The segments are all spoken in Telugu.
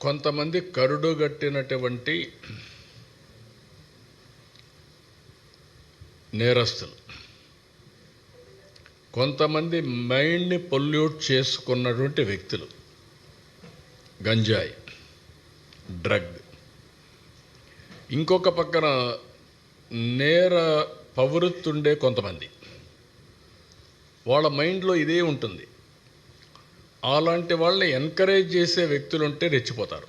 కొంతమంది కరుడుగట్టినటువంటి నేరస్తులు, కొంతమంది మైండ్ని పొల్యూట్ చేసుకున్నటువంటి వ్యక్తులు, గంజాయి, డ్రగ్, ఇంకొక పక్కన నేర ప్రవృత్తుండే కొంతమంది, వాళ్ళ మైండ్లో ఇదే ఉంటుంది. అలాంటి వాళ్ళని ఎంకరేజ్ చేసే వ్యక్తులు ఉంటే రెచ్చిపోతారు.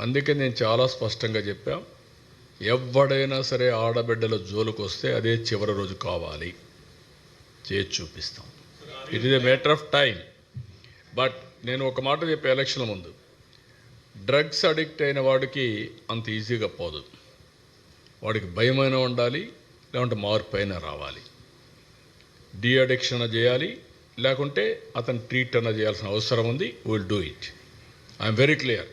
అందుకే నేను చాలా స్పష్టంగా చెప్పా, ఎవడైనా సరే ఆడబిడ్డల జోలికి వస్తే అదే చివరి రోజు కావాలి, చేసి చూపిస్తాం. It is a matter of time. But నేను ఒక మాట చెప్పే ఎలక్షన్ల ముందు, డ్రగ్స్ అడిక్ట్ అయిన వాడికి అంత ఈజీగా పోదు. వాడికి భయమైనా ఉండాలి, లేకుంటే మార్పు అయినా రావాలి. డీ అడిక్షన్ చేయాలి, లేకుంటే అతను ట్రీట్ అన్న చేయాల్సిన అవసరం ఉంది. Will do it. I'm very clear.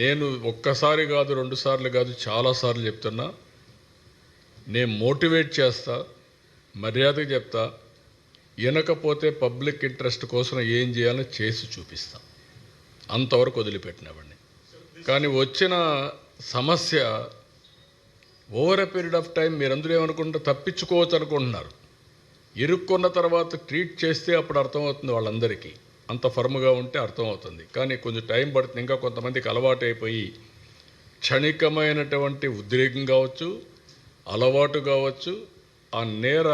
నేను ఒక్కసారి కాదు, 2 సార్లు కాదు, చాలాసార్లు చెప్తున్నా. నేను మోటివేట్ చేస్తా, మర్యాదగా చెప్తా. వినకపోతే పబ్లిక్ ఇంట్రెస్ట్ కోసం ఏం చేయాలో చేసి చూపిస్తా. అంతవరకు వదిలిపెట్టినవాడిని. కానీ వచ్చిన సమస్య over a period of time మీరందరూ ఏమనుకుంటే తప్పించుకోవచ్చు అనుకుంటున్నారు. ఇరుక్కున్న తర్వాత ట్రీట్ చేస్తే అప్పుడు అర్థమవుతుంది వాళ్ళందరికీ. అంత ఫర్మ్గా ఉంటే అర్థమవుతుంది. కానీ కొంచెం టైం పడుతుంది. ఇంకా కొంతమందికి అలవాటు అయిపోయి క్షణికమైనటువంటి ఉద్రేకం కావచ్చు, అలవాటు కావచ్చు, ఆ నేర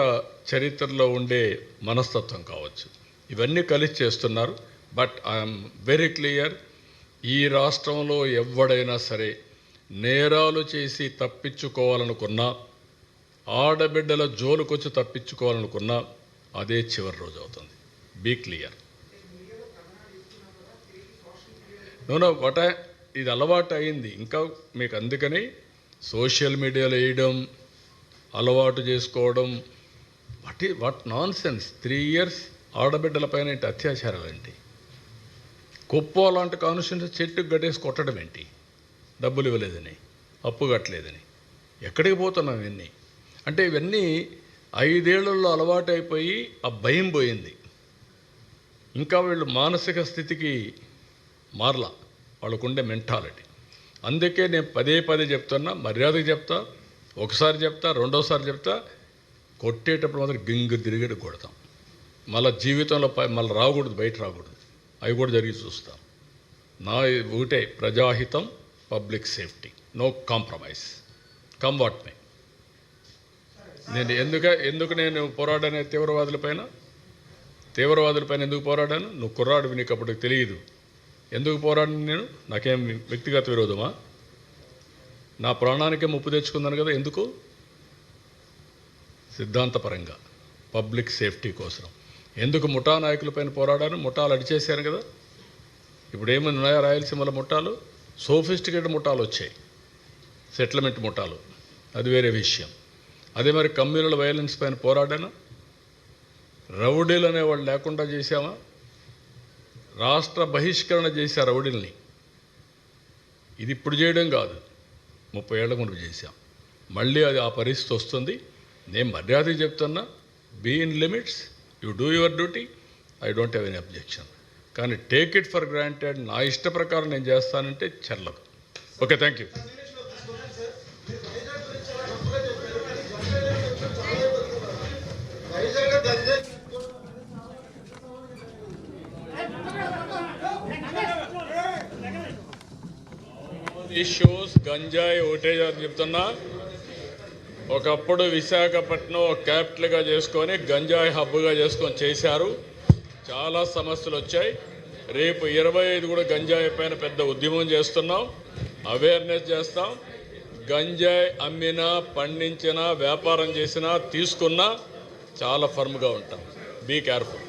చరిత్రలో ఉండే మనస్తత్వం కావచ్చు, ఇవన్నీ కలిసి చేస్తున్నారు. బట్ ఐఎమ్ వెరీ క్లియర్, ఈ రాష్ట్రంలో ఎవడైనా సరే నేరాలు చేసి తప్పించుకోవాలనుకున్నా, ఆడబిడ్డల జోలుకొచ్చి తప్పించుకోవాలనుకున్నా అదే చివరి రోజు అవుతుంది. Be clear. నో ఇది అలవాటు అయింది. ఇంకా మీకు అందుకని సోషల్ మీడియాలో వేయడం, అలవాటు చేసుకోవడం, వాట్ నాన్ సెన్స్. 3 years ఆడబిడ్డల పైన ఏంటి అత్యాచారాలేంటి? కుప్ప లాంటి కాన్స్టిట్యూన్సీ చెట్టుకు గట్టేసి కొట్టడం ఏంటి? డబ్బులు ఇవ్వలేదని, అప్పు కట్టలేదని. ఎక్కడికి పోతున్నాం ఇవన్నీ? అంటే ఇవన్నీ 5 ఏళ్లలో అలవాటు అయిపోయి ఆ భయం పోయింది. ఇంకా వీళ్ళు మానసిక స్థితికి మారలా, వాళ్ళకుండే మెంటాలిటీ. అందుకే నేను పదే చెప్తున్నా, మర్యాదగా చెప్తా. ఒకసారి చెప్తా, రెండోసారి చెప్తా. కొట్టేటప్పుడు మాత్రం గింగు తిరిగేటి కొడతాం. మళ్ళీ జీవితంలో మళ్ళీ రాకూడదు, బయట రాకూడదు. అవి కూడా జరిగి చూస్తాం. నా ఒకటే, ప్రజాహితం, public safety, no compromise, come what may. నేను ఎందుకు నేను పోరాడాను తీవ్రవాదులపైన ఎందుకు పోరాడాను? నువ్వు కుర్రాడివి, నీకు అప్పటికి తెలియదు. ఎందుకు పోరాడాను నేను? నాకేం వ్యక్తిగత విరోధమా? నా ప్రాణానికే ముప్పు తెచ్చుకున్నాను కదా. ఎందుకు? సిద్ధాంతపరంగా, పబ్లిక్ సేఫ్టీ కోసం. ఎందుకు ముఠా నాయకులపైన పోరాడాను? ముఠాలు అడిచేశాను కదా. ఇప్పుడు ఏమైనా ఉన్నాయా రాయలసీమలో ముఠాలు? సోఫిస్టికేటెడ్ ముఠాలు వచ్చాయి, సెటిల్మెంట్ ముఠాలు, అది వేరే విషయం. అదే మరి కమ్యూనల్ వైలెన్స్ పైన పోరాడాను. రౌడీలు అనేవాళ్ళు లేకుండా చేశామా? రాష్ట్ర బహిష్కరణ చేశారు రౌడీల్ని. ఇది ఇప్పుడు చేయడం కాదు, 30 ఏళ్ల ముందు చేశాం. మళ్ళీ అది ఆ పరిస్థితి వస్తుంది. నేను మర్యాదగా చెప్తున్నా, be in limits, you do your duty, I don't have any objection. కానీ టేక్ ఇట్ ఫర్ గ్రాంటెడ్, నా ఇష్ట ప్రకారం నేను చేస్తానంటే చెల్లదు. Okay, thank you. ఇష్యూస్ గంజాయి ఒకటే చెప్తున్నా. ఒకప్పుడు విశాఖపట్నం క్యాపిటల్గా చేసుకొని గంజాయి హబ్గా చేసుకొని చేశారు. చాలా సమస్యలు వచ్చాయి. రేపు 25 కూడా గంజాయి పైన పెద్ద ఉద్యమం చేస్తున్నాం, అవేర్నెస్ చేస్తాం. గంజాయి అమ్మినా, పండించినా, వ్యాపారం చేసినా, తీసుకున్నా చాలా ఫర్మ్గా ఉంటాం. Be careful.